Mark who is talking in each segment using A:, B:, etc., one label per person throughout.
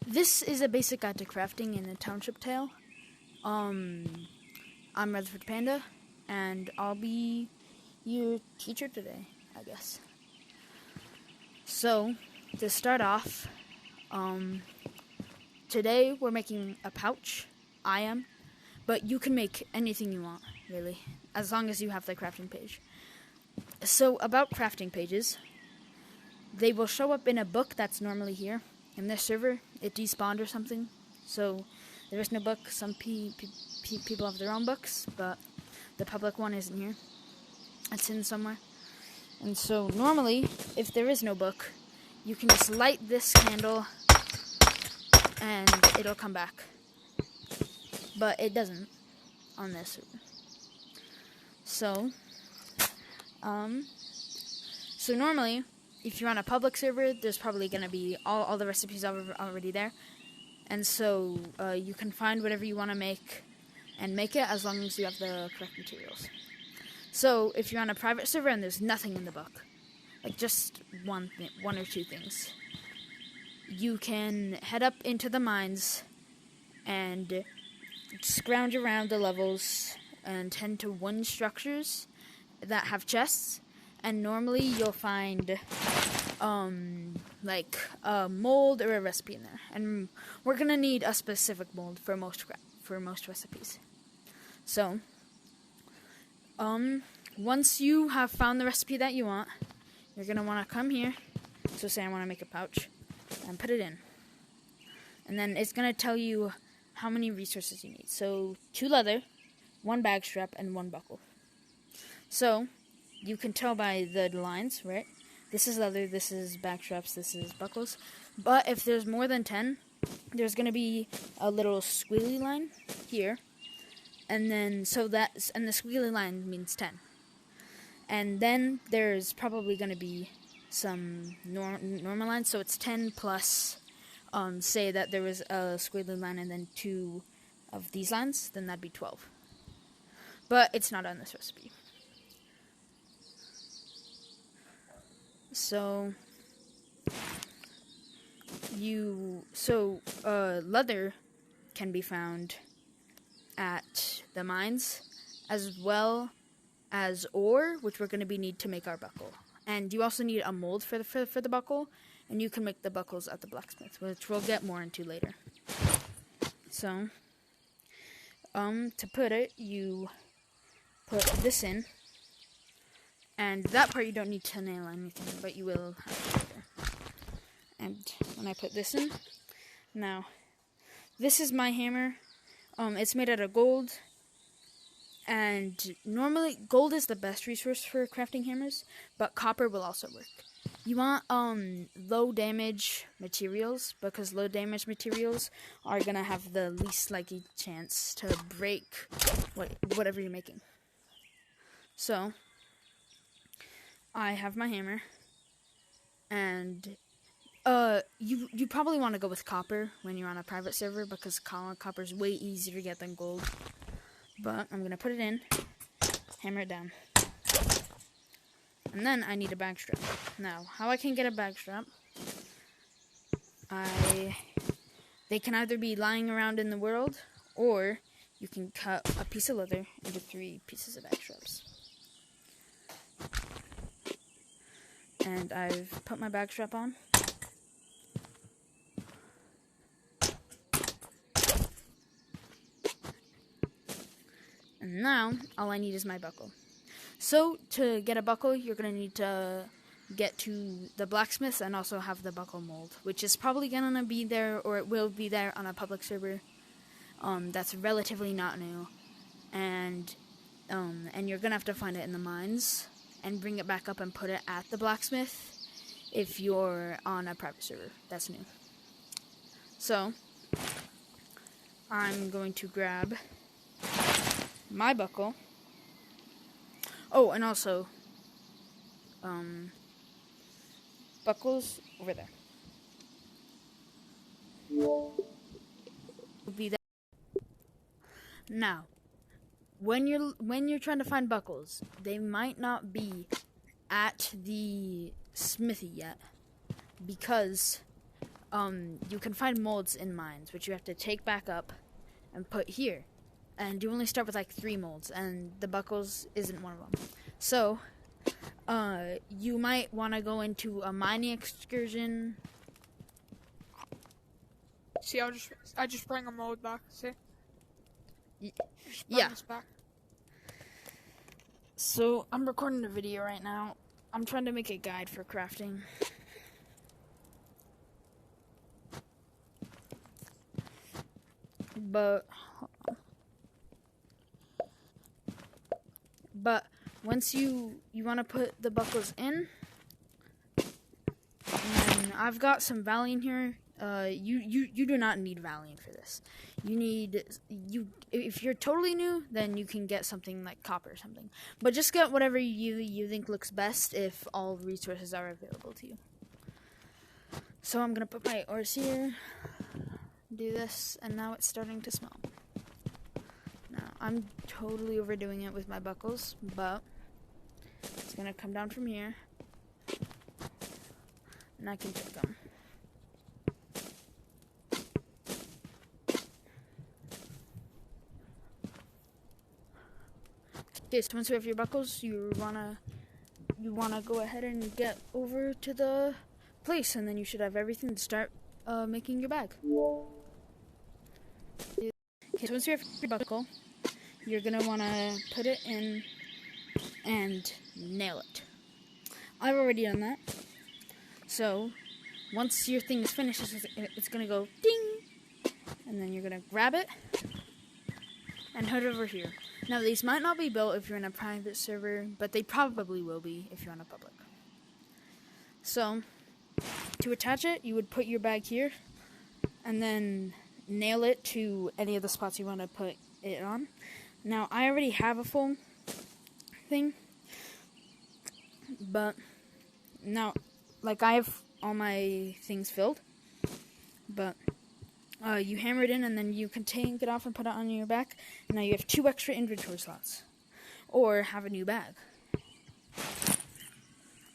A: This is a basic guide to crafting in a Township tale. I'm Rutherford Panda, and I'll be your teacher today, I guess. So, to start off, today we're making a pouch. I am. But you can make anything you want, really, as long as you have the crafting page. So, about crafting pages, they will show up in a book that's normally here. In this server, it despawned or something, so there is no book. Some people have their own books, but the public one isn't here. It's hidden somewhere. And so, normally, if there is no book, you can just light this candle, and it'll come back. But it doesn't on this server. So normally, if you're on a public server, there's probably going to be all the recipes already there. And so you can find whatever you want to make and make it as long as you have the correct materials. So if you're on a private server and there's nothing in the book, like just one or two things, you can head up into the mines and scrounge around the levels and tend to one structures that have chests. And normally you'll find like a mold or a recipe in there. And we're gonna need a specific mold for most recipes. So once you have found the recipe that you want, you're gonna want to come here. So say I want to make a pouch and put it in. And then it's gonna tell you how many resources you need. So 2 leather, 1 bag strap, and 1 buckle. So you can tell by the lines, right? This is leather, this is bag straps, this is buckles. But if there's more than 10, there's going to be a little squiggly line here. And then, and the squiggly line means 10. And then there's probably going to be some normal lines. So it's 10 plus, say that there was a squiggly line and then 2 of these lines, then that'd be 12. But it's not on this recipe. So leather can be found at the mines, as well as ore, which we're going to need to make our buckle. And you also need a mold for the buckle, and you can make the buckles at the blacksmith, which we'll get more into later. So, to put it, you put this in. And that part you don't need to nail anything, but you will have to later. And when I put this in, now, this is my hammer. It's made out of gold. And normally, gold is the best resource for crafting hammers, but copper will also work. You want low damage materials, because low damage materials are going to have the least likely chance to break whatever you're making. So I have my hammer, and you probably want to go with copper when you're on a private server, because copper is way easier to get than gold. But I'm going to put it in, hammer it down, and then I need a bag strap. Now, how I can get a bag strap, they can either be lying around in the world, or you can cut a piece of leather into 3 pieces of bag straps. And I've put my bag strap on. And now, all I need is my buckle. So, to get a buckle, you're going to need to get to the blacksmith and also have the buckle mold, which is probably going to be there, or it will be there on a public server that's relatively not new. And you're going to have to find it in the mines and bring it back up and put it at the blacksmith if you're on a private server that's new. So, I'm going to grab my buckle. Oh, and also, buckles over there. Will be there. Now, when you're trying to find buckles, they might not be at the smithy yet, because you can find molds in mines, which you have to take back up and put here. And you only start with like 3 molds, and the buckles isn't one of them. So, you might want to go into a mining excursion.
B: See, I just bring a mold back. See?
A: Yeah.
B: This back.
A: So, I'm recording a video right now. I'm trying to make a guide for crafting. But once you want to put the buckles in, and I've got some Valium here. You do not need Valium for this. If you're totally new, then you can get something like copper or something. But just get whatever you think looks best if all resources are available to you. So I'm gonna put my ores here, do this, and now it's starting to smell. Now I'm totally overdoing it with my buckles, but it's gonna come down from here, and I can pick them. Okay, so once you have your buckles, you wanna go ahead and get over to the place, and then you should have everything to start making your bag. Okay, so once you have your buckle, you're gonna wanna put it in and nail it. I've already done that. So once your thing is finished, it's gonna go ding, and then you're gonna grab it and head over here. Now, these might not be built if you're in a private server, but they probably will be if you're on a public. So, to attach it, you would put your bag here, and then nail it to any of the spots you want to put it on. Now, I already have a full thing, but now, like, I have all my things filled, but you hammer it in, and then you can take it off and put it on your back. And now you have 2 extra inventory slots. Or have a new bag.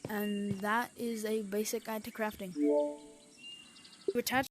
A: And that is a basic guide to crafting. To attach